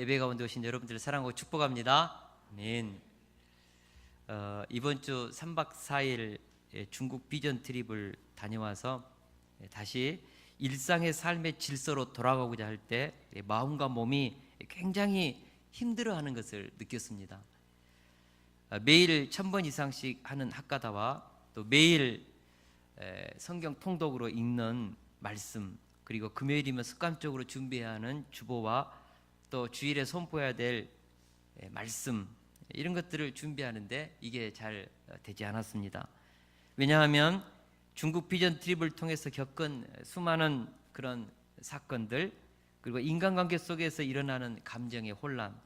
예배 가운데 오신 여러분들을 사랑하고 축복합니다. 아멘. 이번 주 3박 4일 중국 비전 트립을 다녀와서 다시 일상의 삶의 질서로 돌아가고자 할 때 마음과 몸이 굉장히 힘들어하는 것을 느꼈습니다. 매일 1000번 이상씩 하는 학가다와 또 매일 성경 통독으로 읽는 말씀, 그리고 금요일이면 습관적으로 준비해야 하는 주보와 또 주일에 선포해야 될 말씀, 이런 것들을 준비하는데 이게 잘 되지 않았습니다. 왜냐하면 중국 비전 트립을 통해서 겪은 수많은 그런 사건들, 그리고 인간관계 속에서 일어나는 감정의 혼란,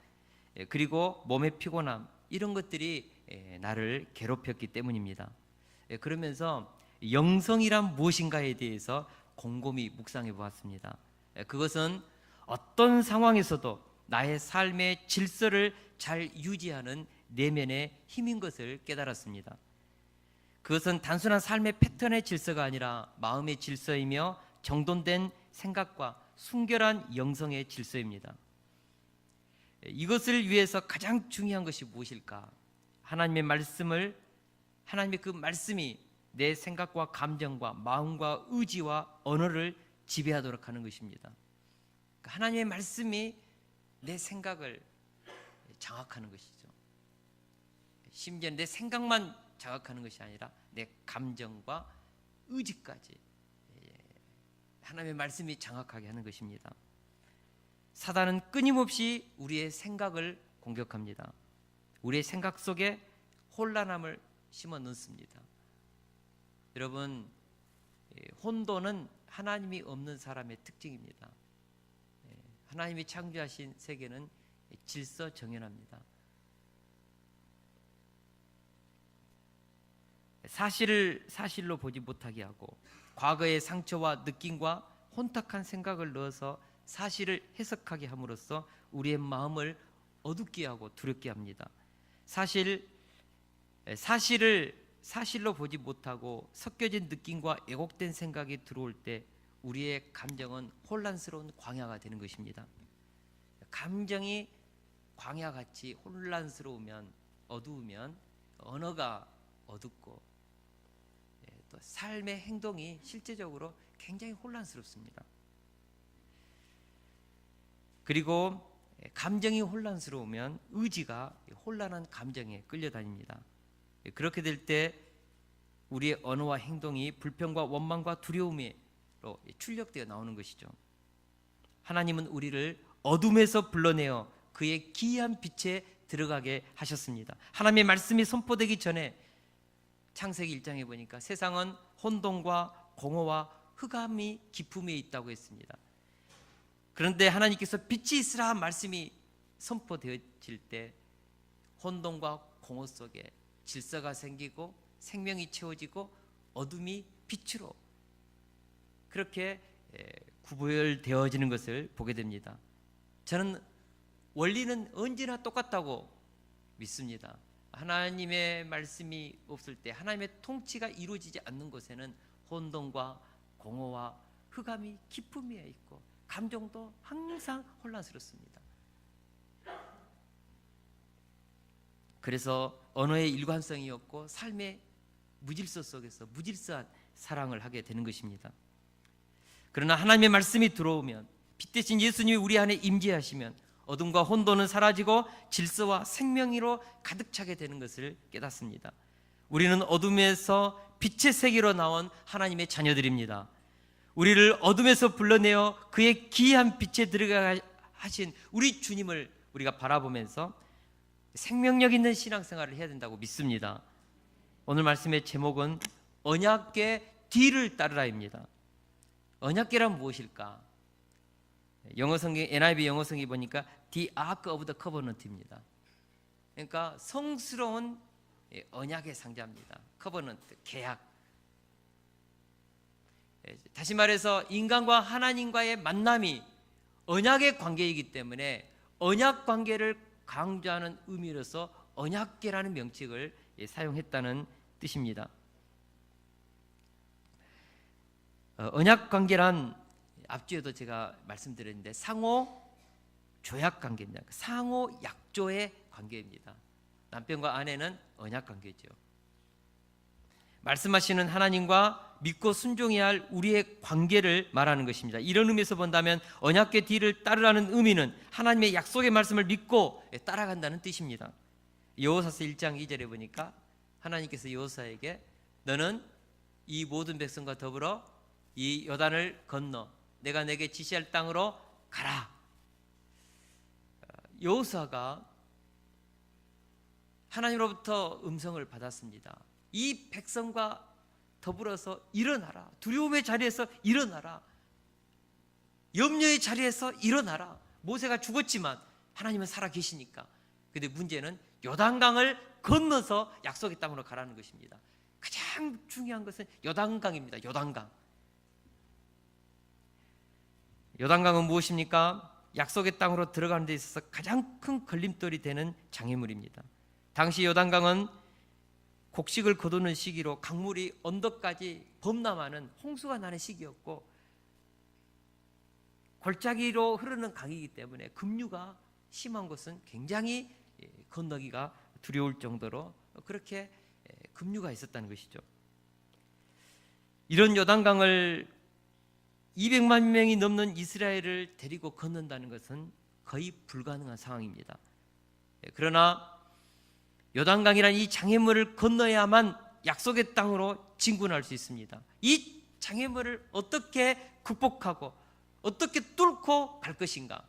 그리고 몸의 피곤함, 이런 것들이 나를 괴롭혔기 때문입니다. 그러면서 영성이란 무엇인가에 대해서 곰곰이 묵상해 보았습니다. 그것은 어떤 상황에서도 나의 삶의 질서를 잘 유지하는 내면의 힘인 것을 깨달았습니다. 그것은 단순한 삶의 패턴의 질서가 아니라 마음의 질서이며 정돈된 생각과 순결한 영성의 질서입니다. 이것을 위해서 가장 중요한 것이 무엇일까? 하나님의 그 말씀이 내 생각과 감정과 마음과 의지와 언어를 지배하도록 하는 것입니다. 하나님의 말씀이 내 생각을 장악하는 것이죠. 심지어 내 생각만 장악하는 것이 아니라 내 감정과 의지까지 하나님의 말씀이 장악하게 하는 것입니다. 사단은 끊임없이 우리의 생각을 공격합니다. 우리의 생각 속에 혼란함을 심어 넣습니다. 여러분, 혼돈은 하나님이 없는 사람의 특징입니다. 하나님이 창조하신 세계는 질서정연합니다. 사실을 사실로 보지 못하게 하고 과거의 상처와 느낌과 혼탁한 생각을 넣어서 사실을 해석하게 함으로써 우리의 마음을 어둡게 하고 두렵게 합니다. 사실을 사실로 보지 못하고 섞여진 느낌과 왜곡된 생각이 들어올 때 우리의 감정은 혼란스러운 광야가 되는 것입니다. 감정이 광야같이 혼란스러우면, 어두우면 언어가 어둡고 또 삶의 행동이 실제적으로 굉장히 혼란스럽습니다. 그리고 감정이 혼란스러우면 의지가 혼란한 감정에 끌려다닙니다. 그렇게 될 때 우리의 언어와 행동이 불평과 원망과 두려움으로 출력되어 나오는 것이죠. 하나님은 우리를 어둠에서 불러내어 그의 기이한 빛에 들어가게 하셨습니다. 하나님의 말씀이 선포되기 전에 창세기 1장에 보니까 세상은 혼돈과 공허와 흑암이 깊음에 있다고 했습니다. 그런데 하나님께서 빛이 있으라 말씀이 선포되어질 때 혼돈과 공허 속에 질서가 생기고 생명이 채워지고 어둠이 빛으로 그렇게 구별되어지는 것을 보게 됩니다. 저는 원리는 언제나 똑같다고 믿습니다. 하나님의 말씀이 없을 때, 하나님의 통치가 이루어지지 않는 곳에는 혼돈과 공허와 흑암이 깊음에 있고 감정도 항상 혼란스럽습니다. 그래서 언어의 일관성이 없고 삶의 무질서 속에서 무질서한 사랑을 하게 되는 것입니다. 그러나 하나님의 말씀이 들어오면, 빛 대신 예수님이 우리 안에 임재하시면 어둠과 혼돈은 사라지고 질서와 생명으로 가득 차게 되는 것을 깨닫습니다. 우리는 어둠에서 빛의 세계로 나온 하나님의 자녀들입니다. 우리를 어둠에서 불러내어 그의 기이한 빛에 들어가 하신 우리 주님을 우리가 바라보면서 생명력 있는 신앙생활을 해야 된다고 믿습니다. 오늘 말씀의 제목은 언약궤 뒤를 따르라입니다. 언약궤란 무엇일까? 영어 성경, NIV 영어 성경에 보니까 The Ark of the Covenant입니다. 그러니까 성스러운 언약의 상자입니다. 커버넌트, 계약. 다시 말해서 인간과 하나님과의 만남이 언약의 관계이기 때문에 언약 관계를 강조하는 의미로서 언약궤라는 명칭을 사용했다는 뜻입니다. 언약 관계란 앞주에도 제가 말씀드렸는데 상호 조약 관계입니다. 상호 약조의 관계입니다. 남편과 아내는 언약 관계죠. 말씀하시는 하나님과 믿고 순종해야 할 우리의 관계를 말하는 것입니다. 이런 의미에서 본다면 언약궤 뒤를 따르라는 의미는 하나님의 약속의 말씀을 믿고 따라간다는 뜻입니다. 여호사서 1장 2절에 보니까 하나님께서 여호사에게 너는 이 모든 백성과 더불어 이 요단을 건너 내가 내게 지시할 땅으로 가라. 여호사가 하나님으로부터 음성을 받았습니다. 이 백성과 더불어서 일어나라. 두려움의 자리에서 일어나라. 염려의 자리에서 일어나라. 모세가 죽었지만 하나님은 살아 계시니까. 근데 문제는 요단강을 건너서 약속의 땅으로 가라는 것입니다. 가장 중요한 것은 요단강입니다. 요단강. 요단강은 무엇입니까? 약속의 땅으로 들어가는 데 있어서 가장 큰 걸림돌이 되는 장애물입니다. 당시 요단강은 곡식을 거두는 시기로 강물이 언덕까지 범람하는 홍수가 나는 시기였고 골짜기로 흐르는 강이기 때문에 급류가 심한 곳은 굉장히 건너기가 두려울 정도로 그렇게 급류가 있었다는 것이죠. 이런 요단강을 200만 명이 넘는 이스라엘을 데리고 건넌다는 것은 거의 불가능한 상황입니다. 그러나 요단강이라는 이 장애물을 건너야만 약속의 땅으로 진군할 수 있습니다. 이 장애물을 어떻게 극복하고 어떻게 뚫고 갈 것인가?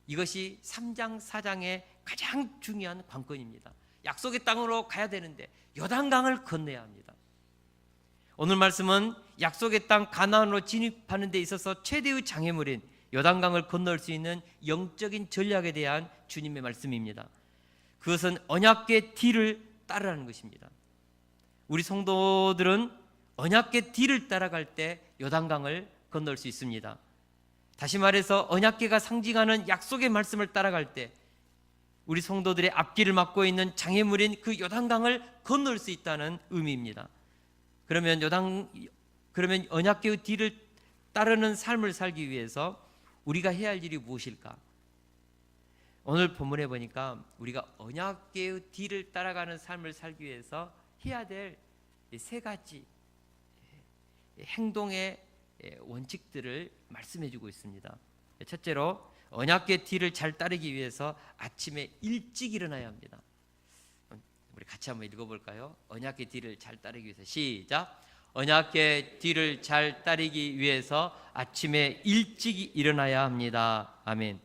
이것이 3장 4장의 가장 중요한 관건입니다. 약속의 땅으로 가야 되는데 요단강을 건너야 합니다. 오늘 말씀은 약속의 땅 가나안으로 진입하는 데 있어서 최대의 장애물인 요단강을 건널 수 있는 영적인 전략에 대한 주님의 말씀입니다. 그것은 언약궤 뒤를 따르라는 것입니다. 우리 성도들은 언약궤 뒤를 따라갈 때 요단강을 건널 수 있습니다. 다시 말해서 언약궤가 상징하는 약속의 말씀을 따라갈 때 우리 성도들의 앞길을 막고 있는 장애물인 그 요단강을 건널 수 있다는 의미입니다. 그러면 언약궤의 뒤를 따르는 삶을 살기 위해서 우리가 해야 할 일이 무엇일까? 오늘 본문에 보니까 우리가 언약궤의 뒤를 따라가는 삶을 살기 위해서 해야 될 세 가지 행동의 원칙들을 말씀해 주고 있습니다. 첫째로 언약궤 뒤를 잘 따르기 위해서 아침에 일찍 일어나야 합니다. 우리 같이 한번 읽어볼까요? 언약궤 뒤를 잘 따르기 위해서 시작. 언약궤 뒤를 잘 따르기 위해서 아침에 일찍 일어나야 합니다. 아멘.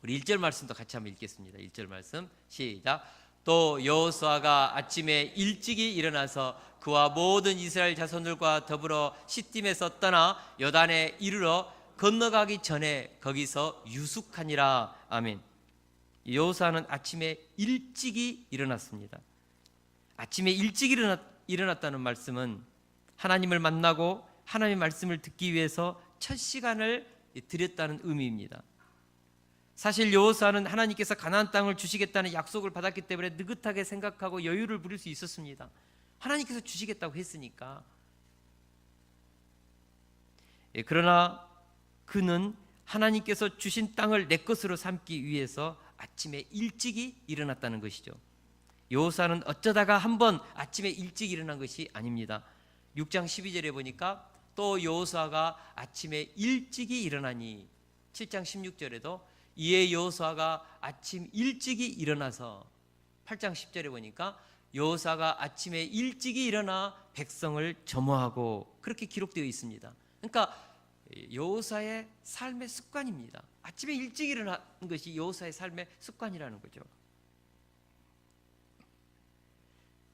우리 1절 말씀도 같이 한번 읽겠습니다. 1절 말씀 시작. 또 여호수아가 아침에 일찍이 일어나서 그와 모든 이스라엘 자손들과 더불어 시딤에서 떠나 요단에 이르러 건너가기 전에 거기서 유숙하니라. 아멘. 여호수아는 아침에 일찍이 일어났습니다. 아침에 일찍 일어났다는 말씀은 하나님을 만나고 하나님의 말씀을 듣기 위해서 첫 시간을 드렸다는 의미입니다. 사실 여호수아는 하나님께서 가나안 땅을 주시겠다는 약속을 받았기 때문에 느긋하게 생각하고 여유를 부릴 수 있었습니다. 하나님께서 주시겠다고 했으니까. 그러나 그는 하나님께서 주신 땅을 내 것으로 삼기 위해서 아침에 일찍이 일어났다는 것이죠. 여호수아는 어쩌다가 한번 아침에 일찍 일어난 것이 아닙니다. 6장 12절에 보니까 또 여호수아가 아침에 일찍이 일어나니 7장 16절에도 이에 여호수아가 아침 일찍이 일어나서 8장 10절에 보니까 여호수아가 아침에 일찍이 일어나 백성을 점호하고 그렇게 기록되어 있습니다. 그러니까 여호수아의 삶의 습관입니다. 아침에 일찍 일어나는 것이 여호수아의 삶의 습관이라는 거죠.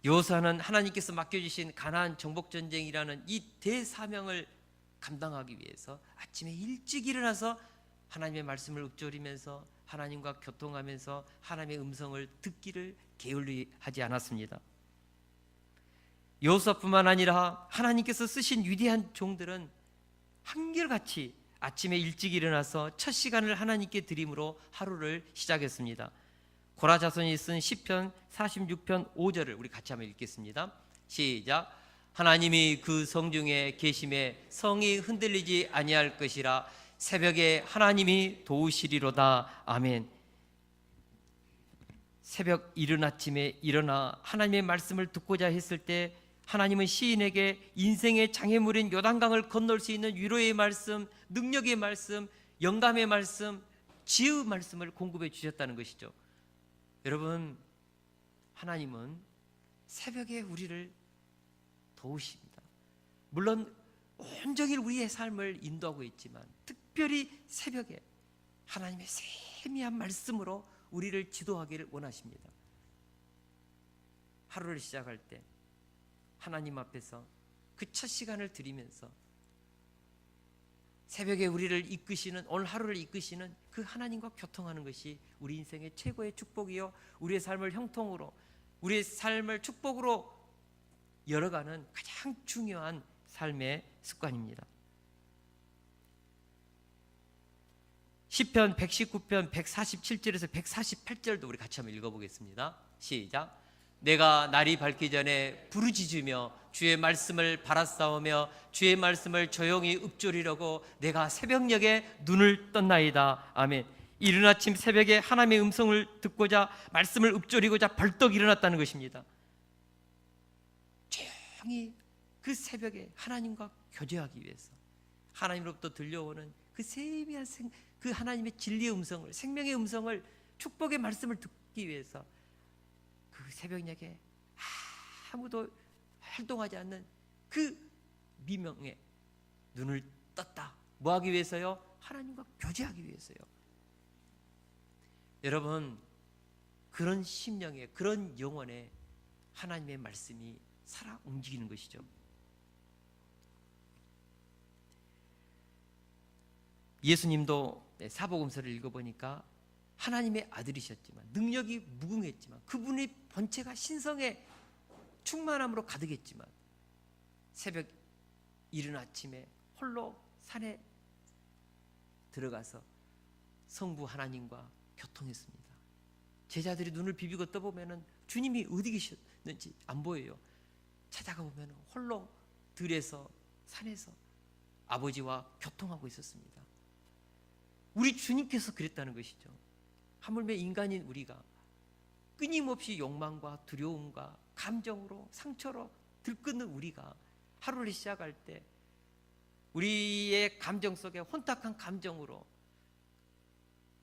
여호수아는 하나님께서 맡겨주신 가나안 정복전쟁이라는 이 대사명을 감당하기 위해서 아침에 일찍 일어나서 하나님의 말씀을 읊조리면서 하나님과 교통하면서 하나님의 음성을 듣기를 게을리하지 않았습니다. 여호수아뿐만 아니라 하나님께서 쓰신 위대한 종들은 한결같이 아침에 일찍 일어나서 첫 시간을 하나님께 드림으로 하루를 시작했습니다. 고라 자손이 쓴 시편 46편 5절을 우리 같이 한번 읽겠습니다. 시작. 하나님이 그 성중에 계심에 성이 흔들리지 아니할 것이라. 새벽에 하나님이 도우시리로다. 아멘. 새벽 이른 아침에 일어나 하나님의 말씀을 듣고자 했을 때 하나님은 시인에게 인생의 장애물인 요단강을 건널 수 있는 위로의 말씀, 능력의 말씀, 영감의 말씀, 지혜의 말씀을 공급해 주셨다는 것이죠. 여러분, 하나님은 새벽에 우리를 도우십니다. 물론 온종일 우리의 삶을 인도하고 있지만 특별히 새벽에 하나님의 세미한 말씀으로 우리를 지도하기를 원하십니다. 하루를 시작할 때 하나님 앞에서 그 첫 시간을 드리면서 새벽에 우리를 이끄시는, 오늘 하루를 이끄시는 그 하나님과 교통하는 것이 우리 인생의 최고의 축복이요, 우리의 삶을 형통으로, 우리의 삶을 축복으로 열어가는 가장 중요한 삶의 습관입니다. 시편 119편 147절에서 148절도 우리 같이 한번 읽어보겠습니다. 시작. 내가 날이 밝기 전에 부르짖으며 주의 말씀을 바라싸우며 주의 말씀을 조용히 읊조리려고 내가 새벽녘에 눈을 떴나이다. 아멘. 이른 아침 새벽에 하나님의 음성을 듣고자 말씀을 읊조리고자 벌떡 일어났다는 것입니다. 조용히 그 새벽에 하나님과 교제하기 위해서, 하나님으로부터 들려오는 그 세미한 그 하나님의 진리의 음성을, 생명의 음성을, 축복의 말씀을 듣기 위해서 그 새벽녘에 아무도 활동하지 않는 그 미명에 눈을 떴다. 뭐 하기 위해서요? 하나님과 교제하기 위해서요. 여러분, 그런 심령에, 그런 영혼에 하나님의 말씀이 살아 움직이는 것이죠. 예수님도 사복음서를 읽어보니까 하나님의 아들이셨지만, 능력이 무궁했지만, 그분의 본체가 신성의 충만함으로 가득했지만 새벽 이른 아침에 홀로 산에 들어가서 성부 하나님과 교통했습니다. 제자들이 눈을 비비고 떠보면 주님이 어디 계셨는지 안 보여요. 찾아가 보면 홀로 들에서, 산에서 아버지와 교통하고 있었습니다. 우리 주님께서 그랬다는 것이죠. 하물며 인간인 우리가 끊임없이 욕망과 두려움과 감정으로, 상처로 들끓는 우리가 하루를 시작할 때 우리의 감정 속에 혼탁한 감정으로,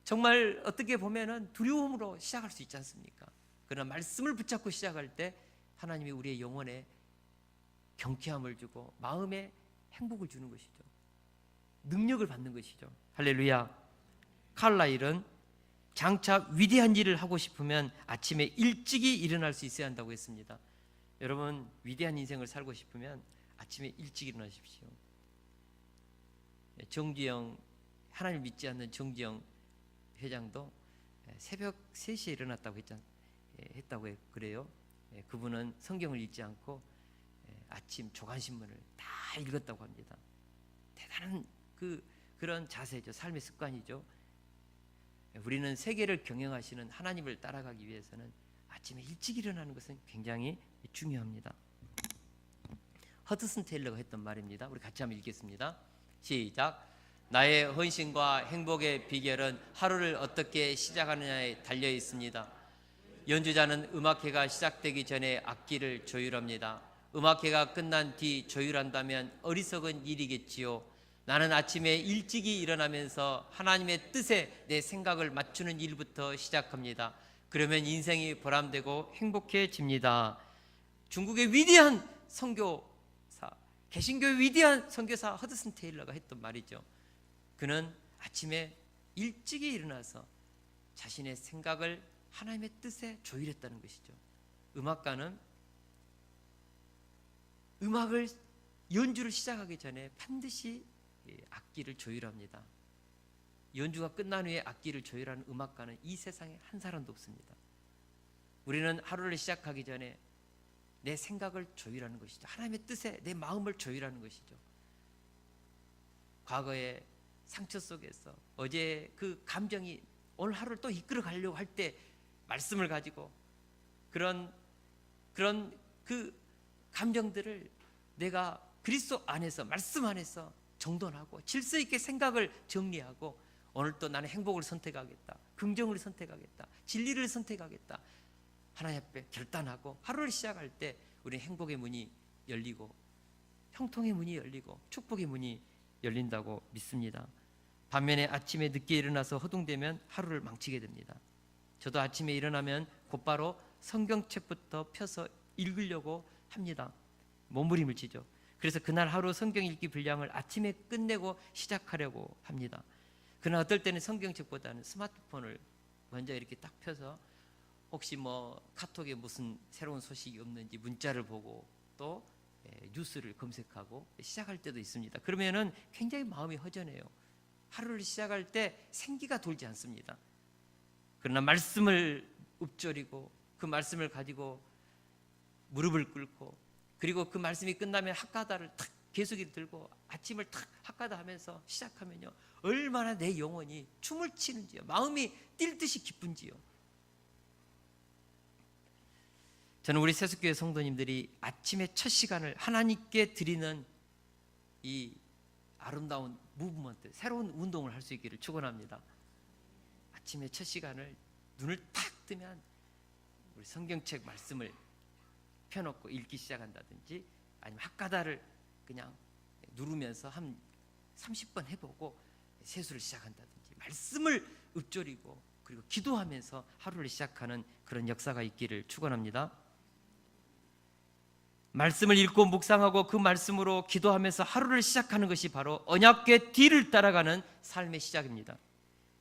정말 어떻게 보면은 두려움으로 시작할 수 있지 않습니까? 그러나 말씀을 붙잡고 시작할 때 하나님이 우리의 영혼에 경쾌함을 주고 마음에 행복을 주는 것이죠. 능력을 받는 것이죠. 할렐루야. 칼라일은 장차 위대한 일을 하고 싶으면 아침에 일찍이 일어날 수 있어야 한다고 했습니다. 여러분, 위대한 인생을 살고 싶으면 아침에 일찍 일어나십시오. 정지영, 하나님 믿지 않는 정지영 회장도 새벽 3시에 일어났다고 했다고 그래요. 그분은 성경을 읽지 않고 아침 조간신문을 다 읽었다고 합니다. 대단한 그런 자세죠. 삶의 습관이죠. 우리는 세계를 경영하시는 하나님을 따라가기 위해서는 아침에 일찍 일어나는 것은 굉장히 중요합니다. 허드슨 테일러가 했던 말입니다. 우리 같이 한번 읽겠습니다. 시작. 나의 헌신과 행복의 비결은 하루를 어떻게 시작하느냐에 달려 있습니다. 연주자는 음악회가 시작되기 전에 악기를 조율합니다. 음악회가 끝난 뒤 조율한다면 어리석은 일이겠지요. 나는 아침에 일찍이 일어나면서 하나님의 뜻에 내 생각을 맞추는 일부터 시작합니다. 그러면 인생이 보람되고 행복해집니다. 중국의 위대한 선교사, 개신교의 위대한 선교사 허드슨 테일러가 했던 말이죠. 그는 아침에 일찍이 일어나서 자신의 생각을 하나님의 뜻에 조율했다는 것이죠. 음악가는 음악을, 연주를 시작하기 전에 반드시 악기를 조율합니다. 연주가 끝난 후에 악기를 조율하는 음악가는 이 세상에 한 사람도 없습니다. 우리는 하루를 시작하기 전에 내 생각을 조율하는 것이죠. 하나님의 뜻에 내 마음을 조율하는 것이죠. 과거의 상처 속에서 어제 그 감정이 오늘 하루를 또 이끌어 가려고 할 때 말씀을 가지고 그런 그 감정들을 내가 그리스도 안에서, 말씀 안에서 정돈하고 질서 있게 생각을 정리하고 오늘 또 나는 행복을 선택하겠다, 긍정을 선택하겠다, 진리를 선택하겠다, 하나님 앞에 결단하고 하루를 시작할 때 우리 행복의 문이 열리고 형통의 문이 열리고 축복의 문이 열린다고 믿습니다. 반면에 아침에 늦게 일어나서 허둥대면 하루를 망치게 됩니다. 저도 아침에 일어나면 곧바로 성경책부터 펴서 읽으려고 합니다. 몸부림을 치죠. 그래서 그날 하루 성경 읽기 분량을 아침에 끝내고 시작하려고 합니다. 그러나 어떨 때는 성경책보다는 스마트폰을 먼저 이렇게 딱 펴서 혹시 뭐 카톡에 무슨 새로운 소식이 없는지 문자를 보고 또 뉴스를 검색하고 시작할 때도 있습니다. 그러면은 굉장히 마음이 허전해요. 하루를 시작할 때 생기가 돌지 않습니다. 그러나 말씀을 읊조리고 그 말씀을 가지고 무릎을 꿇고 그리고 그 말씀이 끝나면 핫가다를 탁 개수기 들고 아침을 탁 핫가다 하면서 시작하면요, 얼마나 내 영혼이 춤을 치는지요, 마음이 뛸 듯이 기쁜지요. 저는 우리 세숫교회 성도님들이 아침의 첫 시간을 하나님께 드리는 이 아름다운 무브먼트, 새로운 운동을 할 수 있기를 축원합니다. 아침의 첫 시간을 눈을 탁 뜨면 우리 성경책 말씀을 펴놓고 읽기 시작한다든지 아니면 핫가다를 그냥 누르면서 한 30번 해보고 세수를 시작한다든지 말씀을 읊조리고 그리고 기도하면서 하루를 시작하는 그런 역사가 있기를 축원합니다. 말씀을 읽고 묵상하고 그 말씀으로 기도하면서 하루를 시작하는 것이 바로 언약궤 뒤를 따라가는 삶의 시작입니다.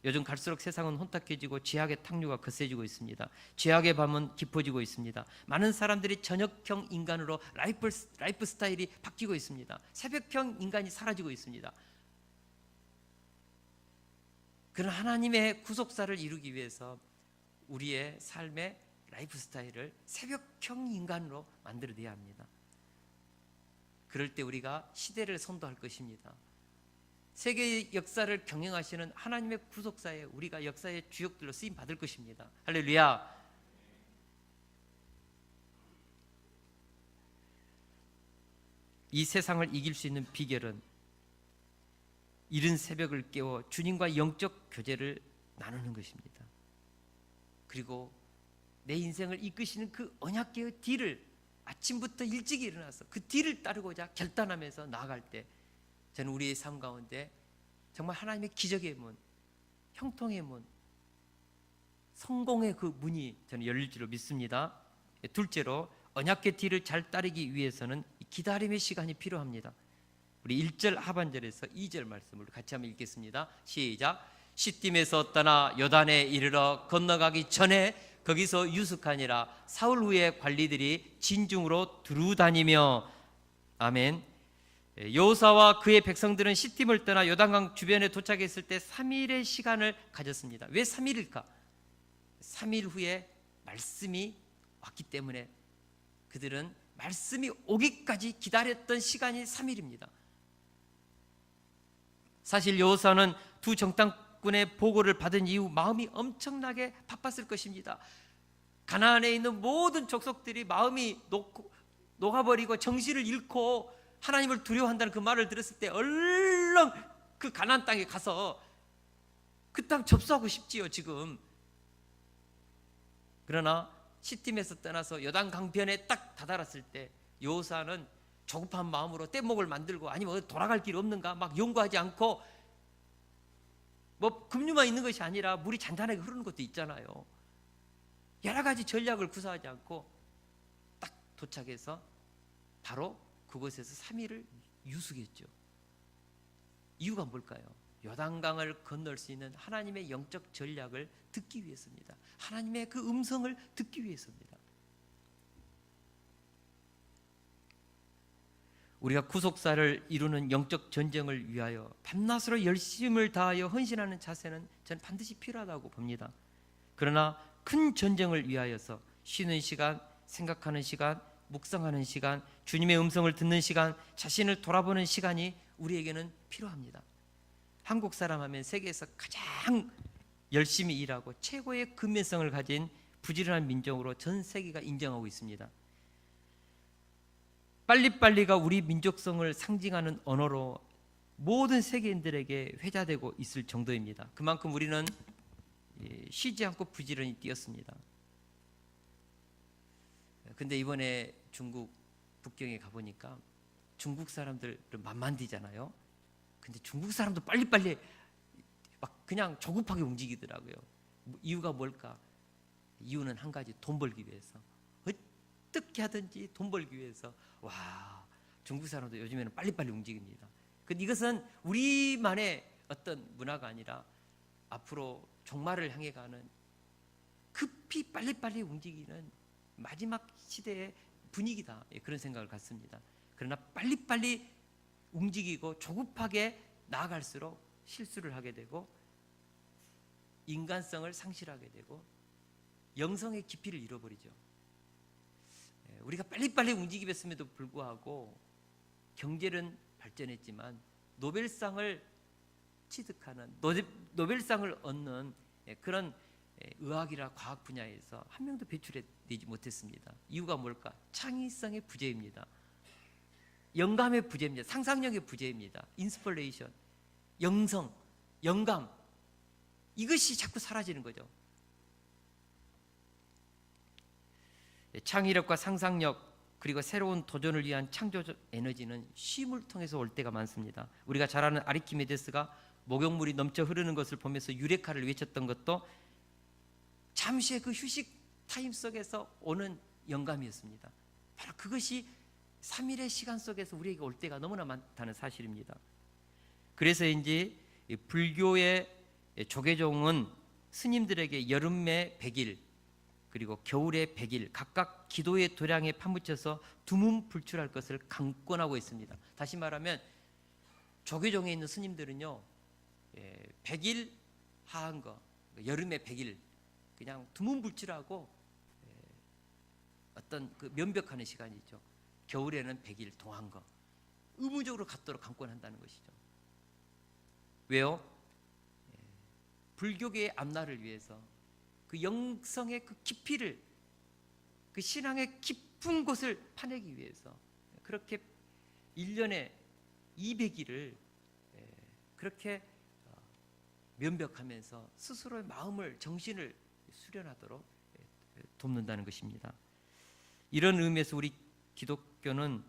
요즘 갈수록 세상은 혼탁해지고 죄악의 탕류가 거세지고 있습니다. 죄악의 밤은 깊어지고 있습니다. 많은 사람들이 저녁형 인간으로 라이프 스타일이 바뀌고 있습니다. 새벽형 인간이 사라지고 있습니다. 그런 하나님의 구속사를 이루기 위해서 우리의 삶의 라이프 스타일을 새벽형 인간으로 만들어내야 합니다. 그럴 때 우리가 시대를 선도할 것입니다. 세계 역사를 경영하시는 하나님의 구속사에 우리가 역사의 주역들로 쓰임 받을 것입니다. 할렐루야. 이 세상을 이길 수 있는 비결은 이른 새벽을 깨워 주님과 영적 교제를 나누는 것입니다. 그리고 내 인생을 이끄시는 그 언약궤의 뒤를 아침부터 일찍 일어나서 그 뒤를 따르고자 결단하면서 나아갈 때 저는 우리의 삶 가운데 정말 하나님의 기적의 문, 형통의 문, 성공의 그 문이 저는 열릴 줄로 믿습니다. 둘째로 언약궤 뒤를 잘 따르기 위해서는 기다림의 시간이 필요합니다. 우리 1절 하반절에서 2절 말씀을 같이 한번 읽겠습니다. 시작. 시딤에서 떠나 요단에 이르러 건너가기 전에 거기서 유숙하니라. 사흘 후에 관리들이 진중으로 두루다니며. 아멘. 여호사와 그의 백성들은 시딤을 떠나 요단강 주변에 도착했을 때 3일의 시간을 가졌습니다. 왜 3일일까? 3일 후에 말씀이 왔기 때문에 그들은 말씀이 오기까지 기다렸던 시간이 3일입니다. 사실 여호사는 두 정탐꾼의 보고를 받은 이후 마음이 엄청나게 바빴을 것입니다. 가나안에 있는 모든 족속들이 마음이 녹아버리고 정신을 잃고 하나님을 두려워한다는 그 말을 들었을 때 얼른 그 가나안 땅에 가서 그 땅 접수하고 싶지요 지금. 그러나 시딤에서 떠나서 요단 강변에 딱 다다랐을 때 여호사는 조급한 마음으로 뗏목을 만들고 아니면 돌아갈 길 없는가 막 연구하지 않고, 뭐 급류만 있는 것이 아니라 물이 잔잔하게 흐르는 것도 있잖아요. 여러 가지 전략을 구사하지 않고 딱 도착해서 바로 그곳에서 3일을 유숙했죠. 이유가 뭘까요? 요단강을 건널 수 있는 하나님의 영적 전략을 듣기 위해서입니다. 하나님의 그 음성을 듣기 위해서입니다. 우리가 구속사를 이루는 영적 전쟁을 위하여 밤낮으로 열심을 다하여 헌신하는 자세는 저는 반드시 필요하다고 봅니다. 그러나 큰 전쟁을 위하여서 쉬는 시간, 생각하는 시간, 묵상하는 시간, 주님의 음성을 듣는 시간, 자신을 돌아보는 시간이 우리에게는 필요합니다. 한국 사람 하면 세계에서 가장 열심히 일하고 최고의 근면성을 가진 부지런한 민족으로 전 세계가 인정하고 있습니다. 빨리빨리가 우리 민족성을 상징하는 언어로 모든 세계인들에게 회자되고 있을 정도입니다. 그만큼 우리는 쉬지 않고 부지런히 뛰었습니다. 근데 이번에 중국 북경에 가보니까 중국 사람들은 만만디잖아요. 근데 중국 사람도 빨리빨리 막 그냥 조급하게 움직이더라고요. 이유가 뭘까? 이유는 한 가지, 돈 벌기 위해서. 어떻게 하든지 돈 벌기 위해서. 와, 중국 사람도 요즘에는 빨리빨리 움직입니다. 근데 이것은 우리만의 어떤 문화가 아니라 앞으로 종말을 향해 가는 급히 빨리빨리 움직이는 마지막 시대의 분위기다. 그런 생각을 갖습니다. 그러나 빨리빨리 움직이고 조급하게 나아갈수록 실수를 하게 되고 인간성을 상실하게 되고 영성의 깊이를 잃어버리죠. 우리가 빨리빨리 움직임에도 불구하고 경제는 발전했지만 노벨상을 취득하는 노벨상을 얻는 그런 의학이나 과학 분야에서 한 명도 배출되지 못했습니다. 이유가 뭘까? 창의성의 부재입니다. 영감의 부재입니다. 상상력의 부재입니다. 인스퍼레이션, 영성, 영감, 이것이 자꾸 사라지는 거죠. 창의력과 상상력 그리고 새로운 도전을 위한 창조적 에너지는 쉼을 통해서 올 때가 많습니다. 우리가 잘 아는 아르키메데스가 목욕물이 넘쳐 흐르는 것을 보면서 유레카를 외쳤던 것도 잠시의 그 휴식 타임 속에서 오는 영감이었습니다. 바로 그것이 3일의 시간 속에서 우리에게 올 때가 너무나 많다는 사실입니다. 그래서인지 불교의 조계종은 스님들에게 여름에 100일 그리고 겨울에 100일 각각 기도의 도량에 파묻혀서 두문불출할 것을 강권하고 있습니다. 다시 말하면 조계종에 있는 스님들은요 100일 하한 거, 여름에 100일 그냥 두문불출하고 어떤 그 면벽하는 시간이 있죠. 겨울에는 100일 동한 거 의무적으로 갖도록 강권한다는 것이죠. 왜요? 불교계의 앞날을 위해서 그 영성의 그 깊이를, 그 신앙의 깊은 곳을 파내기 위해서 그렇게 1년에 200일을 그렇게 면벽하면서 스스로의 마음을, 정신을 수련하도록 돕는다는 것입니다. 이런 의미에서 우리 기독교는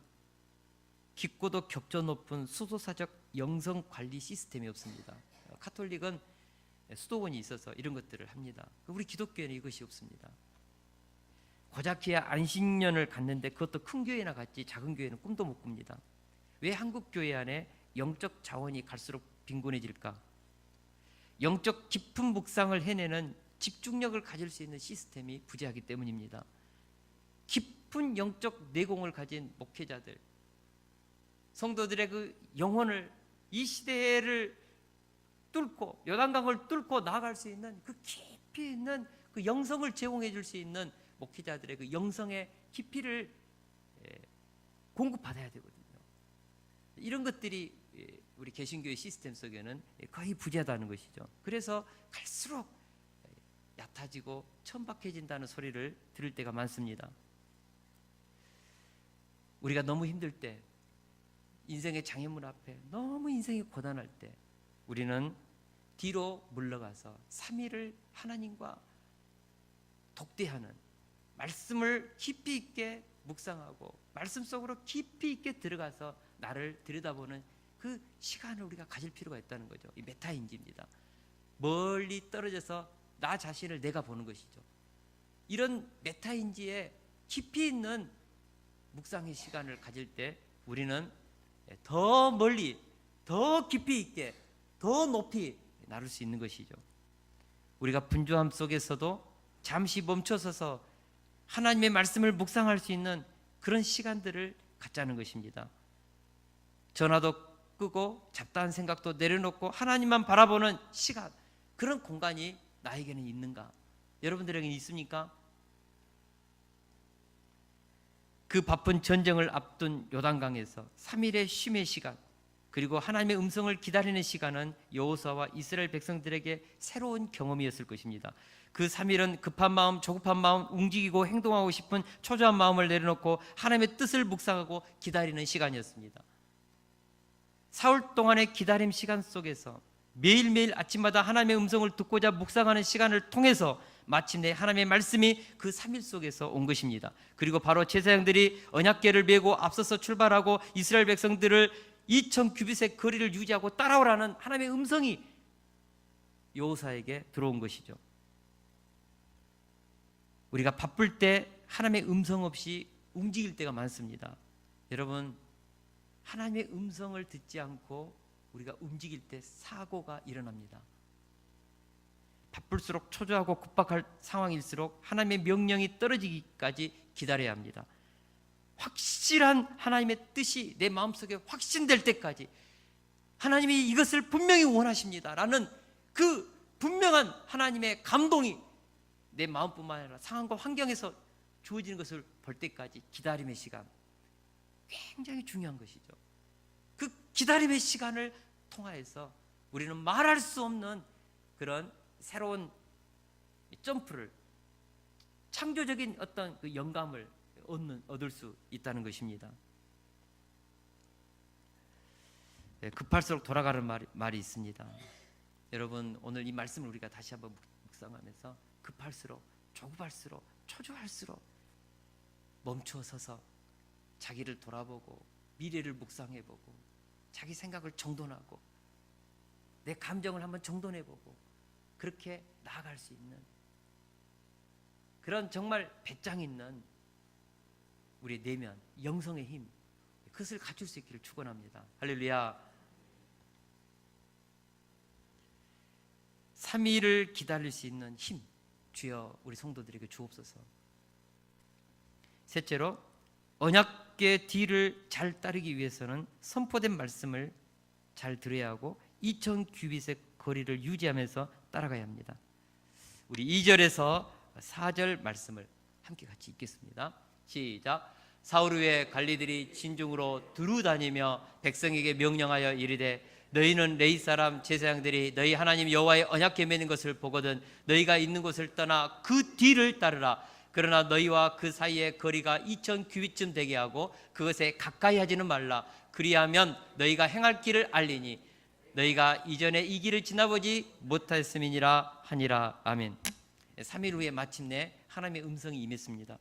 깊고도 격조 높은 수도사적 영성관리 시스템이 없습니다. 카톨릭은 수도원이 있어서 이런 것들을 합니다. 우리 기독교에는 이것이 없습니다. 고작해야 안식년을 갖는데 그것도 큰 교회나 같지 작은 교회는 꿈도 못 꿉니다. 왜 한국 교회 안에 영적 자원이 갈수록 빈곤해질까? 영적 깊은 묵상을 해내는 집중력을 가질 수 있는 시스템이 부재하기 때문입니다. 깊은 영적 내공을 가진 목회자들, 성도들의 그 영혼을, 이 시대를 뚫고 요단강을 뚫고 나아갈 수 있는 그 깊이 있는 그 영성을 제공해 줄 수 있는 목회자들의 그 영성의 깊이를 공급받아야 되거든요. 이런 것들이 우리 개신교의 시스템 속에는 거의 부재하다는 것이죠. 그래서 갈수록 얕아지고 천박해진다는 소리를 들을 때가 많습니다. 우리가 너무 힘들 때, 인생의 장애물 앞에 너무 인생이 고단할 때 우리는 뒤로 물러가서 3일을 하나님과 독대하는, 말씀을 깊이 있게 묵상하고 말씀 속으로 깊이 있게 들어가서 나를 들여다보는 그 시간을 우리가 가질 필요가 있다는 거죠. 이 메타인지입니다. 멀리 떨어져서 나 자신을 내가 보는 것이죠. 이런 메타인지에 깊이 있는 묵상의 시간을 가질 때 우리는 더 멀리, 더 깊이 있게, 더 높이 나를 수 있는 것이죠. 우리가 분주함 속에서도 잠시 멈춰서서 하나님의 말씀을 묵상할 수 있는 그런 시간들을 갖자는 것입니다. 전화도 끄고 잡다한 생각도 내려놓고 하나님만 바라보는 시간, 그런 공간이 나에게는 있는가? 여러분들에게는 있습니까? 그 바쁜 전쟁을 앞둔 요단강에서 3일의 쉼의 시간, 그리고 하나님의 음성을 기다리는 시간은 여호수아와 이스라엘 백성들에게 새로운 경험이었을 것입니다. 그 3일은 급한 마음, 조급한 마음, 움직이고 행동하고 싶은 초조한 마음을 내려놓고 하나님의 뜻을 묵상하고 기다리는 시간이었습니다. 사흘 동안의 기다림 시간 속에서 매일매일 아침마다 하나님의 음성을 듣고자 묵상하는 시간을 통해서 마침내 하나님의 말씀이 그 3일 속에서 온 것입니다. 그리고 바로 제사장들이 언약궤를 메고 앞서서 출발하고 이스라엘 백성들을 2000 규빗의 거리를 유지하고 따라오라는 하나님의 음성이 여호수아에게 들어온 것이죠. 우리가 바쁠 때 하나님의 음성 없이 움직일 때가 많습니다. 여러분, 하나님의 음성을 듣지 않고 우리가 움직일 때 사고가 일어납니다. 바쁠수록 초조하고 급박할 상황일수록 하나님의 명령이 떨어지기까지 기다려야 합니다. 확실한 하나님의 뜻이 내 마음속에 확신될 때까지 하나님이 이것을 분명히 원하십니다 라는 그 분명한 하나님의 감동이 내 마음뿐만 아니라 상황과 환경에서 주어지는 것을 볼 때까지 기다림의 시간, 굉장히 중요한 것이죠. 그 기다림의 시간을 통하여서 우리는 말할 수 없는 그런 새로운 점프를, 창조적인 어떤 그 영감을 얻을 수 있다는 것입니다. 급할수록 돌아가는 말이 있습니다. 여러분, 오늘 이 말씀을 우리가 다시 한번 묵상하면서 급할수록, 조급할수록, 초조할수록 멈추어 서서 자기를 돌아보고 미래를 묵상해보고 자기 생각을 정돈하고 내 감정을 한번 정돈해보고 그렇게 나아갈 수 있는 그런 정말 배짱 있는 우리의 내면, 영성의 힘, 그것을 갖출 수 있기를 축원합니다. 할렐루야. 3일을 기다릴 수 있는 힘, 주여 우리 성도들에게 주옵소서. 셋째로, 언약궤 뒤를 잘 따르기 위해서는 선포된 말씀을 잘 들어야 하고 2000 규빗의 거리를 유지하면서 따라가야 합니다. 우리 2절에서 4절 말씀을 함께 같이 읽겠습니다. 시작. 사울 후에 관리들이 진중으로 두루 다니며 백성에게 명령하여 이르되 너희는 레위 사람 제사장들이 너희 하나님 여호와의 언약궤 매는 것을 보거든 너희가 있는 곳을 떠나 그 뒤를 따르라. 그러나 너희와 그 사이의 거리가 2000 규빗쯤 되게 하고 그것에 가까이 하지는 말라. 그리하면 너희가 행할 길을 알리니 너희가 이전에 이 길을 지나보지 못하였음이니라 하니라. 아멘. 3일 후에 마침내 하나님의 음성이 임했습니다.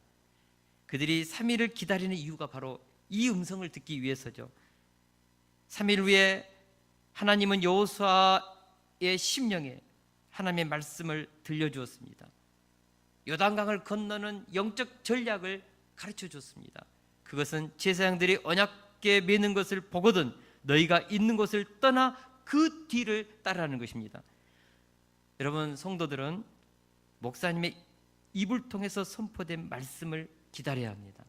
그들이 3일을 기다리는 이유가 바로 이 음성을 듣기 위해서죠. 3일 후에 하나님은 여호수아의 심령에 하나님의 말씀을 들려주었습니다. 요단강을 건너는 영적 전략을 가르쳐 줬습니다. 그것은 제사장들이 언약궤 매는 것을 보거든 너희가 있는 곳을 떠나 그 뒤를 따르라는 것입니다. 여러분, 성도들은 목사님의 입을 통해서 선포된 말씀을 기다려야 합니다.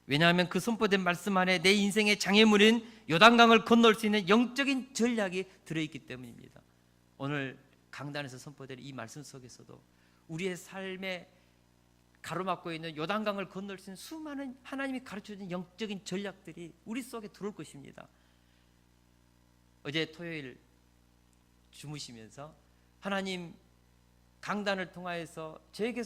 왜냐하면 그 선포된 말씀 안에 내 인생의 장애물인 요단강을 건널 수 있는 영적인 전략이 들어있기 때문입니다. 오늘 강단에서 선포된 이 말씀 속에서도 우리의 삶에 가로막고 있는 요단강을 건널 수 있는 수많은 하나님이 가르쳐준 영적인 전략들이 우리 속에 들어올 것입니다. 어제 토요일 주무시면서 하나님 강단을 통하여서 저에게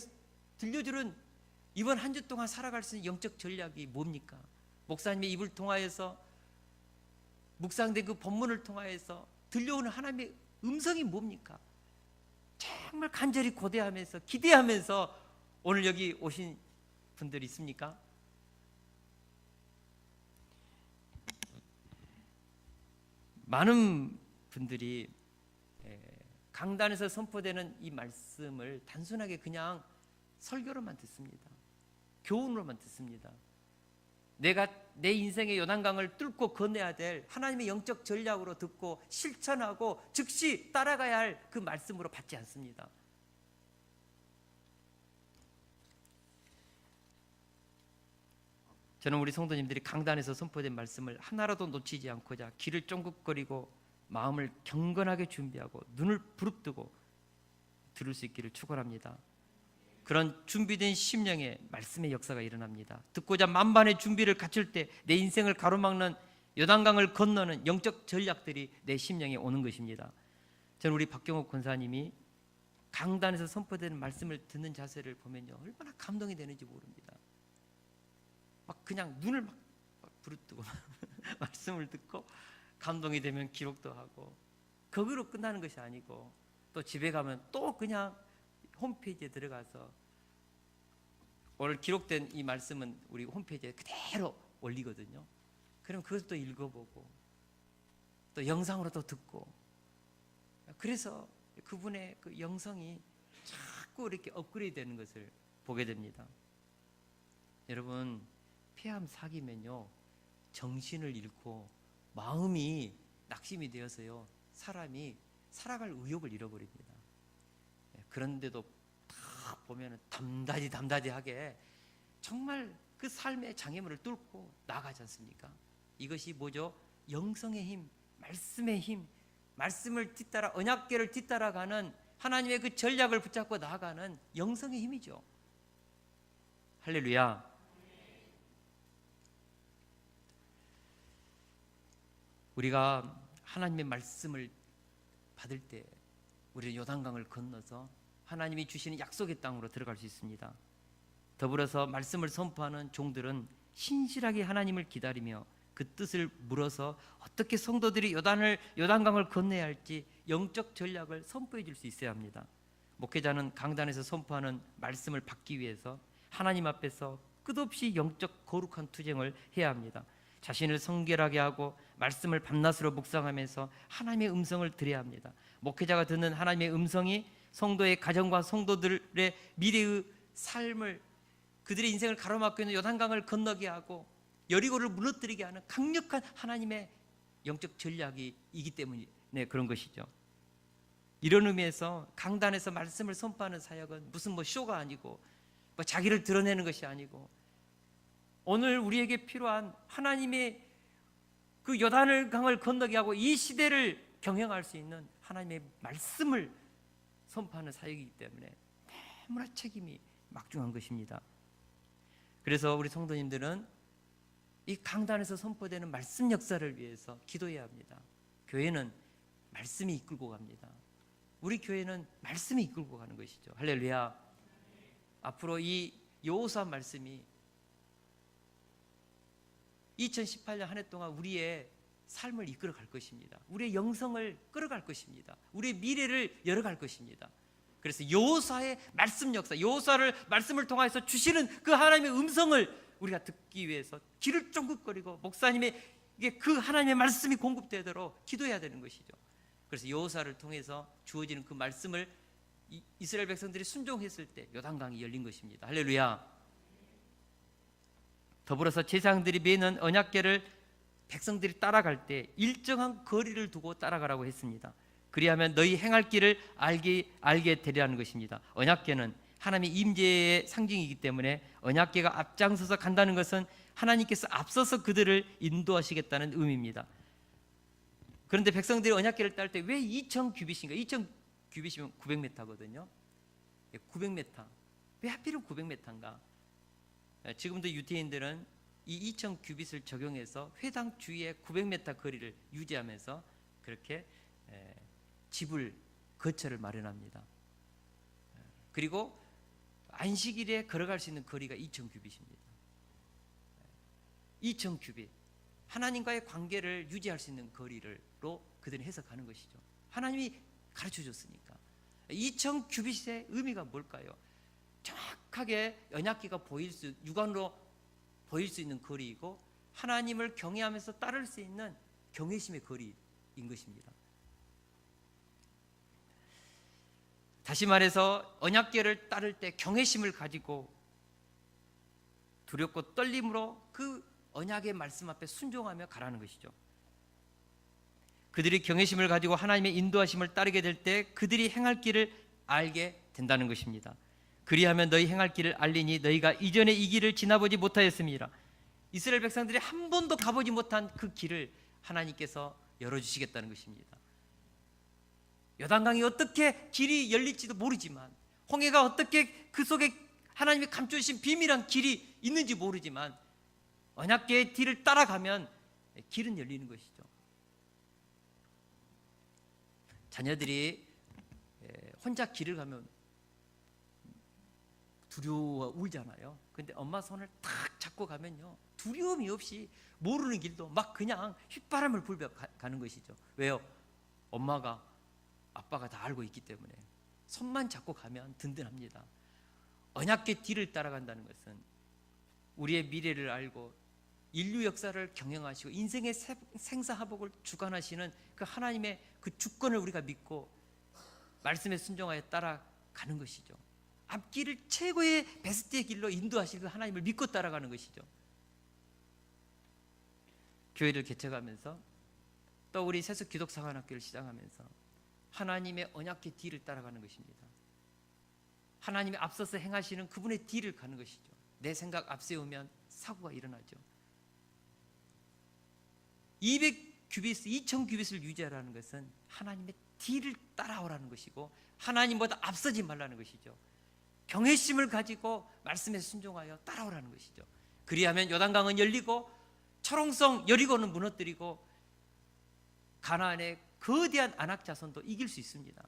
들려주는 이번 한 주 동안 살아갈 수 있는 영적 전략이 뭡니까? 목사님의 입을 통하여서 묵상된 그 본문을 통하여서 들려오는 하나님의 음성이 뭡니까? 정말 간절히 고대하면서 기대하면서 오늘 여기 오신 분들이 있습니까? 많은 분들이 강단에서 선포되는 이 말씀을 단순하게 그냥 설교로만 듣습니다. 교훈으로만 듣습니다. 내가 내 인생의 요단강을 뚫고 건너야 될 하나님의 영적 전략으로 듣고 실천하고 즉시 따라가야 할 그 말씀으로 받지 않습니다. 저는 우리 성도님들이 강단에서 선포된 말씀을 하나라도 놓치지 않고자 길을 쫑긋거리고 마음을 경건하게 준비하고 눈을 부릅뜨고 들을 수 있기를 축원합니다. 그런 준비된 심령에 말씀의 역사가 일어납니다. 듣고자 만반의 준비를 갖출 때 내 인생을 가로막는 요단강을 건너는 영적 전략들이 내 심령에 오는 것입니다. 저는 우리 박경옥 권사님이 강단에서 선포되는 말씀을 듣는 자세를 보면요, 얼마나 감동이 되는지 모릅니다. 막 그냥 눈을 막 부릅뜨고 말씀을 듣고 감동이 되면 기록도 하고, 거기로 끝나는 것이 아니고 또 집에 가면 또 그냥 홈페이지에 들어가서 오늘 기록된 이 말씀은 우리 홈페이지에 그대로 올리거든요. 그럼 그것도 읽어보고 또 영상으로 또 듣고, 그래서 그분의 그 영성이 자꾸 이렇게 업그레이드 되는 것을 보게 됩니다. 여러분, 폐암 사기면요, 정신을 잃고 마음이 낙심이 되어서요, 사람이 살아갈 의욕을 잃어버립니다. 그런데도 다 보면 담다디하게 정말 그 삶의 장애물을 뚫고 나가지 않습니까? 이것이 뭐죠? 영성의 힘, 말씀의 힘, 말씀을 뒤따라, 언약궤를 뒤따라가는 하나님의 그 전략을 붙잡고 나아가는 영성의 힘이죠. 할렐루야. 우리가 하나님의 말씀을 받을 때 우리는 요단강을 건너서 하나님이 주시는 약속의 땅으로 들어갈 수 있습니다. 더불어서 말씀을 선포하는 종들은 신실하게 하나님을 기다리며 그 뜻을 물어서 어떻게 성도들이 요단강을 건너야 할지 영적 전략을 선포해 줄 수 있어야 합니다. 목회자는 강단에서 선포하는 말씀을 받기 위해서 하나님 앞에서 끝없이 영적 거룩한 투쟁을 해야 합니다. 자신을 성결하게 하고 말씀을 밤낮으로 묵상하면서 하나님의 음성을 들어야 합니다. 목회자가 듣는 하나님의 음성이 성도의 가정과 성도들의 미래의 삶을, 그들의 인생을 가로막고 있는 요단강을 건너게 하고 여리고를 무너뜨리게 하는 강력한 하나님의 영적 전략이기 때문에 그런 것이죠. 이런 의미에서 강단에서 말씀을 선포하는 사역은 무슨 쇼가 아니고 자기를 드러내는 것이 아니고, 오늘 우리에게 필요한 하나님의 그 요단을 강을 건너게 하고 이 시대를 경영할 수 있는 하나님의 말씀을 선포하는 사역이기 때문에 너무나 책임이 막중한 것입니다. 그래서 우리 성도님들은 이 강단에서 선포되는 말씀 역사를 위해서 기도해야 합니다. 교회는 말씀이 이끌고 갑니다. 우리 교회는 말씀이 이끌고 가는 것이죠. 할렐루야. 앞으로 이 여호수아 말씀이 2018년 한 해 동안 우리의 삶을 이끌어 갈 것입니다. 우리의 영성을 끌어갈 것입니다. 우리의 미래를 열어갈 것입니다. 그래서 여호수아의 말씀 역사, 여호수아를 말씀을 통해서 주시는 그 하나님의 음성을 우리가 듣기 위해서 귀를 쫑긋거리고 목사님에게 그 하나님의 말씀이 공급되도록 기도해야 되는 것이죠. 그래서 여호수아를 통해서 주어지는 그 말씀을 이스라엘 백성들이 순종했을 때 요단강이 열린 것입니다. 할렐루야. 더불어서 제사장들이 매는 언약궤를 백성들이 따라갈 때 일정한 거리를 두고 따라가라고 했습니다. 그리하면 너희 행할 길을 알게 되리라는 것입니다. 언약궤는 하나님의 임재의 상징이기 때문에 언약궤가 앞장서서 간다는 것은 하나님께서 앞서서 그들을 인도하시겠다는 의미입니다. 그런데 백성들이 언약궤를 따를 때 왜 2000규빗인가? 2000규빗이면 900m거든요. 900m. 왜 하필은 900m인가? 지금도 유태인들은 이 2000규빗을 적용해서 회당 주위에 900m 거리를 유지하면서 그렇게 집을, 거처를 마련합니다. 그리고 안식일에 걸어갈 수 있는 거리가 2000규빗입니다. 2000규빗, 하나님과의 관계를 유지할 수 있는 거리로 그들은 해석하는 것이죠. 하나님이 가르쳐 줬으니까. 2000규빗의 의미가 뭘까요? 정확하게 언약궤가 육안으로 보일 수 있는 거리이고 하나님을 경외하면서 따를 수 있는 경외심의 거리인 것입니다. 다시 말해서 언약궤를 따를 때 경외심을 가지고 두렵고 떨림으로 그 언약의 말씀 앞에 순종하며 가라는 것이죠. 그들이 경외심을 가지고 하나님의 인도하심을 따르게 될 때 그들이 행할 길을 알게 된다는 것입니다. 그리하면 너희 행할 길을 알리니 너희가 이전에 이 길을 지나보지 못하였음이라. 이스라엘 백성들이 한 번도 가보지 못한 그 길을 하나님께서 열어주시겠다는 것입니다. 요단강이 어떻게 길이 열릴지도 모르지만, 홍해가 어떻게 그 속에 하나님이 감춰주신 비밀한 길이 있는지 모르지만 언약궤의 뒤를 따라가면 길은 열리는 것이죠. 자녀들이 혼자 길을 가면 두려워 울잖아요. 근데 엄마 손을 탁 잡고 가면요, 두려움이 없이 모르는 길도 막 그냥 휘바람을 불며 가는 것이죠. 왜요? 엄마가 아빠가 다 알고 있기 때문에 손만 잡고 가면 든든합니다. 언약궤 뒤를 따라간다는 것은 우리의 미래를 알고 인류 역사를 경영하시고 인생의 생사화복을 주관하시는 그 하나님의 그 주권을 우리가 믿고 말씀에 순종하여 따라가는 것이죠. 앞길을 최고의 베스트의 길로 인도하실 그 하나님을 믿고 따라가는 것이죠. 교회를 개척하면서 또 우리 세속 기독사관학교를 시작하면서 하나님의 언약궤 뒤를 따라가는 것입니다. 하나님이 앞서서 행하시는 그분의 뒤를 가는 것이죠. 내 생각 앞세우면 사고가 일어나죠. 200규빗, 2000규빗을 유지하라는 것은 하나님의 뒤를 따라오라는 것이고 하나님보다 앞서지 말라는 것이죠. 경외심을 가지고 말씀에 순종하여 따라오라는 것이죠. 그리하면 요단강은 열리고 철옹성 여리고는 무너뜨리고 가나안의 거대한 아낙 자손도 이길 수 있습니다.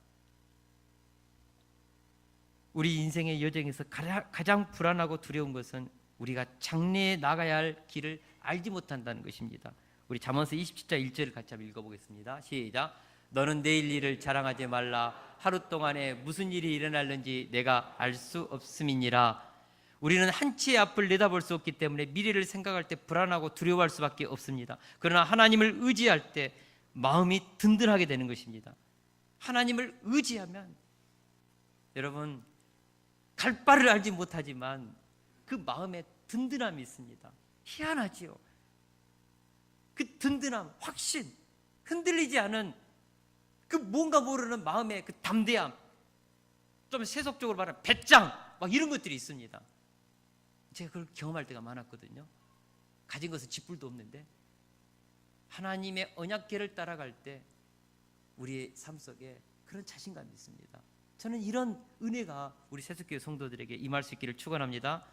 우리 인생의 여정에서 가장 불안하고 두려운 것은 우리가 장래에 나가야 할 길을 알지 못한다는 것입니다. 우리 잠언서 27장 1절을 같이 한번 읽어보겠습니다. 시작. 너는 내일 일을 자랑하지 말라. 하루 동안에 무슨 일이 일어날는지 내가 알 수 없음이니라. 우리는 한치의 앞을 내다볼 수 없기 때문에 미래를 생각할 때 불안하고 두려워할 수밖에 없습니다. 그러나 하나님을 의지할 때 마음이 든든하게 되는 것입니다. 하나님을 의지하면 여러분 갈 바를 알지 못하지만 그 마음에 든든함이 있습니다. 희한하지요. 그 든든함, 확신, 흔들리지 않은 그 뭔가 모르는 마음의 그 담대함, 좀 세속적으로 말하면 배짱 막 이런 것들이 있습니다. 제가 그걸 경험할 때가 많았거든요. 가진 것은 쥐뿔도 없는데 하나님의 언약궤를 따라갈 때 우리의 삶 속에 그런 자신감이 있습니다. 저는 이런 은혜가 우리 세속교회 성도들에게 임할 수 있기를 축원합니다.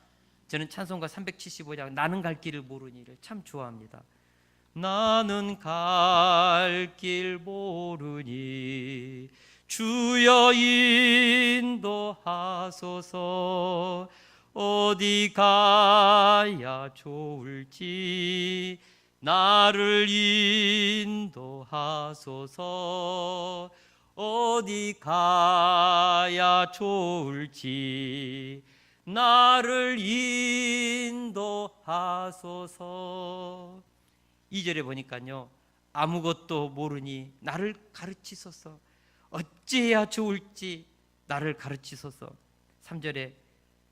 저는 찬송가 375장 나는 갈 길을 모르니를 참 좋아합니다. 나는 갈 길 모르니 주여 인도하소서. 어디 가야 좋을지 나를 인도하소서. 어디 가야 좋을지 나를 인도하소서. 2절에 보니까요, 아무것도 모르니 나를 가르치소서. 어찌해야 좋을지 나를 가르치소서. 3절에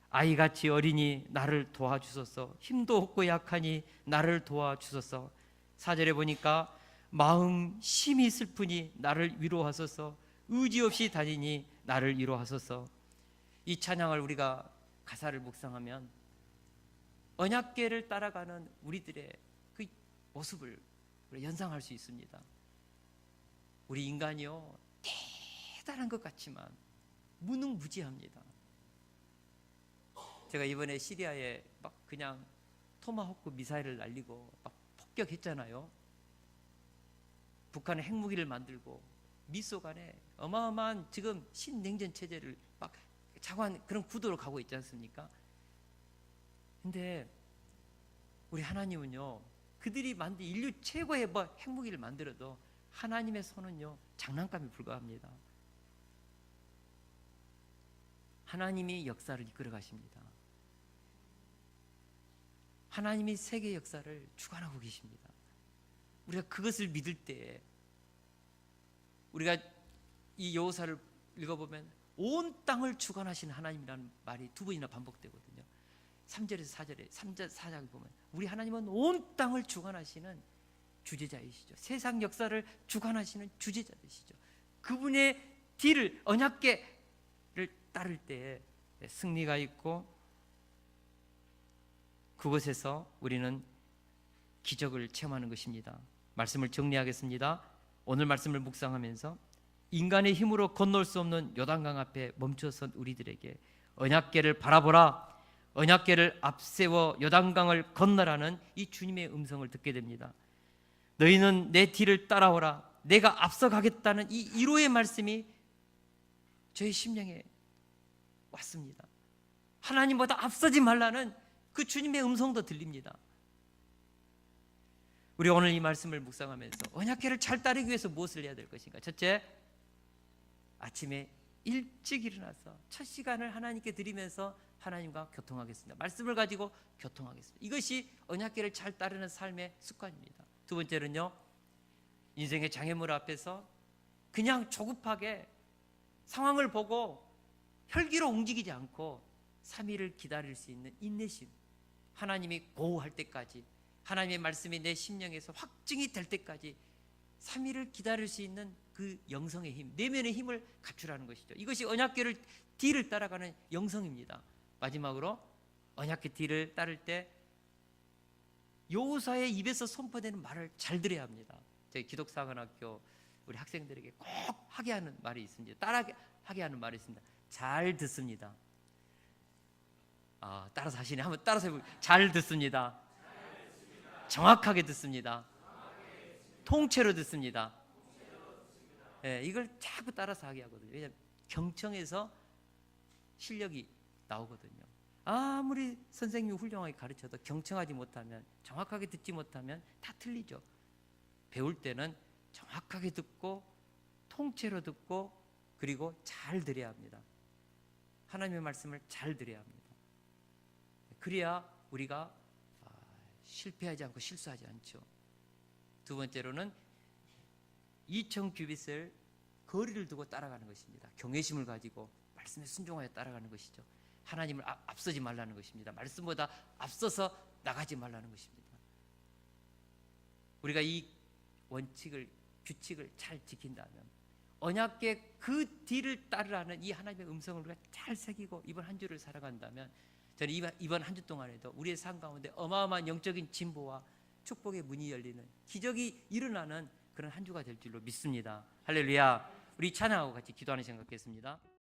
아이같이 어리니 나를 도와주소서. 힘도 없고 약하니 나를 도와주소서. 4절에 보니까 마음 심히 슬프니 나를 위로하소서. 의지 없이 다니니 나를 위로하소서. 이 찬양을 우리가 가사를 묵상하면 언약궤를 따라가는 우리들의 그 모습을 연상할 수 있습니다. 우리 인간이요 대단한 것 같지만 무능무지합니다. 제가 이번에 시리아에 막 그냥 토마호크 미사일을 날리고 막 폭격했잖아요. 북한은 핵무기를 만들고 미소 간에 어마어마한 지금 신냉전 체제를 막 자관 그런 구도로 가고 있지 않습니까? 근데 우리 하나님은요, 그들이 만든 인류 최고의 핵무기를 만들어도 하나님의 손은요 장난감에 불과합니다. 하나님이 역사를 이끌어 가십니다. 하나님이 세계 역사를 주관하고 계십니다. 우리가 그것을 믿을 때 우리가 이 여호사를 읽어보면 온 땅을 주관하시는 하나님이라는 말이 두 번이나 반복되거든요. 3절에서 4절에 3절 4장을 보면 우리 하나님은 온 땅을 주관하시는 주재자이시죠. 세상 역사를 주관하시는 주재자이시죠. 그분의 뒤를 언약궤를 따를 때 승리가 있고 그곳에서 우리는 기적을 체험하는 것입니다. 말씀을 정리하겠습니다. 오늘 말씀을 묵상하면서 인간의 힘으로 건널 수 없는 요단강 앞에 멈춰선 우리들에게 언약궤를 바라보라, 언약궤를 앞세워 요단강을 건너라는 이 주님의 음성을 듣게 됩니다. 너희는 내 뒤를 따라오라, 내가 앞서가겠다는 이 위로의 말씀이 저의 심령에 왔습니다. 하나님보다 앞서지 말라는 그 주님의 음성도 들립니다. 우리 오늘 이 말씀을 묵상하면서 언약궤를 잘 따르기 위해서 무엇을 해야 될 것인가? 첫째, 아침에 일찍 일어나서 첫 시간을 하나님께 드리면서 하나님과 교통하겠습니다. 말씀을 가지고 교통하겠습니다. 이것이 언약궤를 잘 따르는 삶의 습관입니다. 두 번째는요, 인생의 장애물 앞에서 그냥 조급하게 상황을 보고 혈기로 움직이지 않고 3일을 기다릴 수 있는 인내심, 하나님이 고호할 때까지, 하나님의 말씀이 내 심령에서 확증이 될 때까지 3일을 기다릴 수 있는 그 영성의 힘, 내면의 힘을 갖추라는 것이죠. 이것이 언약궤를 뒤를 따라가는 영성입니다. 마지막으로 언약궤 뒤를 따를 때 여호사의 입에서 선포되는 말을 잘 들어야 합니다. 저희 기독사관학교 우리 학생들에게 꼭 하게 하는 말이 있습니다. 따라하게 하는 말이 있습니다. 잘 듣습니다. 따라서 하시네. 한번 따라서 해볼게요. 잘 듣습니다. 정확하게 듣습니다. 통째로 듣습니다. 이걸 자꾸 따라서 하게 하거든요. 왜냐하면 경청에서 실력이 나오거든요. 아무리 선생님이 훌륭하게 가르쳐도 경청하지 못하면, 정확하게 듣지 못하면 다 틀리죠. 배울 때는 정확하게 듣고 통째로 듣고 그리고 잘 들어야 합니다. 하나님의 말씀을 잘 들어야 합니다. 그래야 우리가 실패하지 않고 실수하지 않죠. 두 번째로는 2000규빗을 거리를 두고 따라가는 것입니다. 경외심을 가지고 말씀에 순종하여 따라가는 것이죠. 하나님을 앞서지 말라는 것입니다. 말씀보다 앞서서 나가지 말라는 것입니다. 우리가 이 원칙을, 규칙을 잘 지킨다면, 언약궤 그 뒤를 따르라는 이 하나님의 음성을 우리가 잘 새기고 이번 한 주를 살아간다면, 저는 이번 한 주 동안에도 우리의 삶 가운데 어마어마한 영적인 진보와 축복의 문이 열리는, 기적이 일어나는 그런 한 주가 될 줄로 믿습니다. 할렐루야. 우리 찬양하고 같이 기도하는 시간 갖겠습니다.